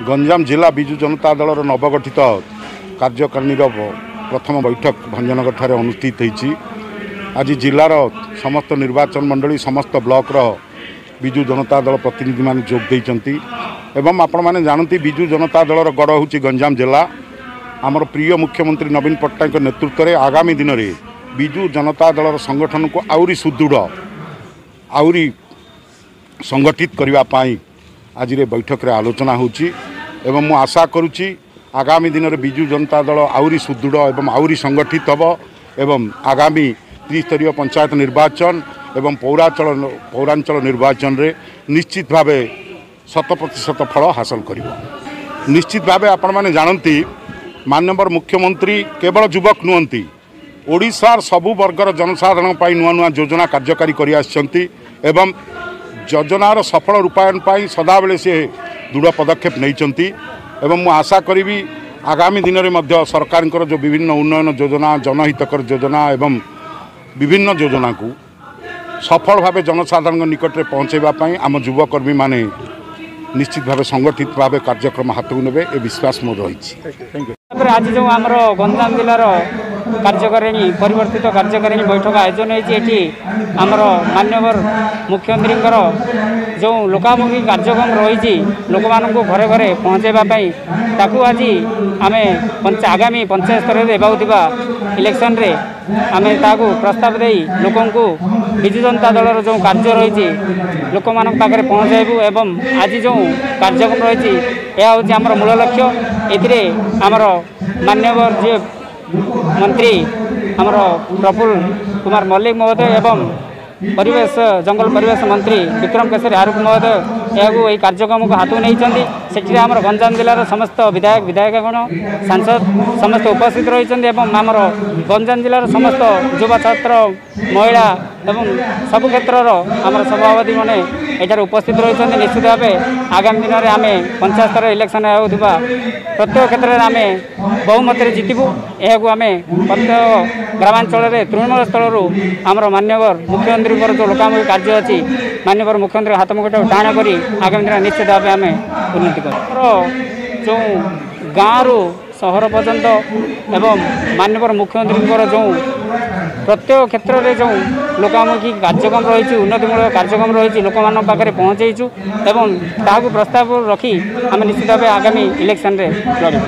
गंजाम जिला विजु जनता दल नवगठित कार्यकारिणी प्रथम बैठक भंजनगर ठारे अनुष्ठित होती। आज जिलार समस्त निर्वाचन मंडली समस्त ब्लॉक विजु जनता दल प्रतिनिधि मान जोग देइचंती एवं आपण माने जानती विजु जनता दल गढ़ होची गंजाम जिला। आमर प्रिय मुख्यमंत्री नवीन पट्टनायक नेतृत्व में आगामी दिन में विजु जनता दल संगठन को आउरी सुदृढ़ आउरी संगठित करने आज बैठक रे आलोचना होची एवं मु आशा करुच्ची आगामी दिन में विजु जनता दल आउरी सुदृढ़ एवं आउरी संगठित हब एवं आगामी त्रिस्तरीय पंचायत निर्वाचन एवं पौरांचल निर्वाचन रे निश्चित भाव 100% फल हासिल करिवो। निश्चित भाव आपण माने जानती माननीय मुख्यमंत्री केवल युवक नुहंती ओडिशार सबु वर्गर जनसाधारण पाई नुआ नुआ योजना कार्यकारी करि आछंती एवं योजनार सफल रूपायन पाई सदाबेले से दृढ़ पदक्षेप नैचंती एवं मु आशा करी आगामी दिन में सरकार जो विभिन्न उन्नयन योजना जनहितकर योजना एवं विभिन्न योजना को सफल भाव जनसाधारण निकट में पहुँचाई आम युवकर्मी माने निश्चित भाव संगठित भाव कार्यक्रम हाथ को नेबे ए विश्वास मोर रही। आज जो आमर गंजाम जिलार कार्यकारिणी परिवर्तित कार्यकारिणी बैठक आयोजन होती आमर माननीय मुख्यमंत्री जो लोकामुखी कार्यक्रम रही लोक मान घरे घरे पहुँचाइवाई ताकू आज आम आगामी पंचायत स्तर में होगा इलेक्शन रे आम ताकू प्रस्ताव दे लोक विजु जनता दल जो कार्य रही लोक मान पाखे पहुँचाइबू एवं आज जो कार्यक्रम रही यह हूँ आमर मूल लक्ष्य। ए आमर माननीय जी मंत्री आमर प्रफुल्ल कुमार मल्लिक महोदय एवं परिवेश जंगल परिवेश मंत्री विक्रम केशरी आरुख महोदय यह कार्यक्रम को हाथ नहीं से आमर गंजाम जिलार समस्त विधायक विधायकगण सांसद समस्त उपस्थित रही आमर गंजाम जिलार समस्त युवा छात्र महिला एवं सबु क्षेत्र आमर सभापति मैंने ये उपस्थित रही निश्चित भाव आगामी दिन में आम पंचायत स्तर इलेक्शन होगा प्रत्येक क्षेत्र में आम बहुमत जितबू यह आम प्रत्येक ग्रामांचल तृणमूल स्तर आमर माननीय मुख्यमंत्री जो लोकामुखी कार्य अच्छी माननीय मुख्यमंत्री हाथ मुठ टाण कर आगामी दिन निश्चित भाव आम उन्नति कर जो गाँव रु सहर पर्यंत एवं माननीय मुख्यमंत्री जो प्रत्येक क्षेत्र में जो लोकामुखी कार्यक्रम रही उन्नतिमूलक कार्यक्रम रही लोक मान पाखे पहुँचेचु एवं ताकू प्रस्ताव रखी आम निश्चित भाव आगामी इलेक्शन रे लड़ू।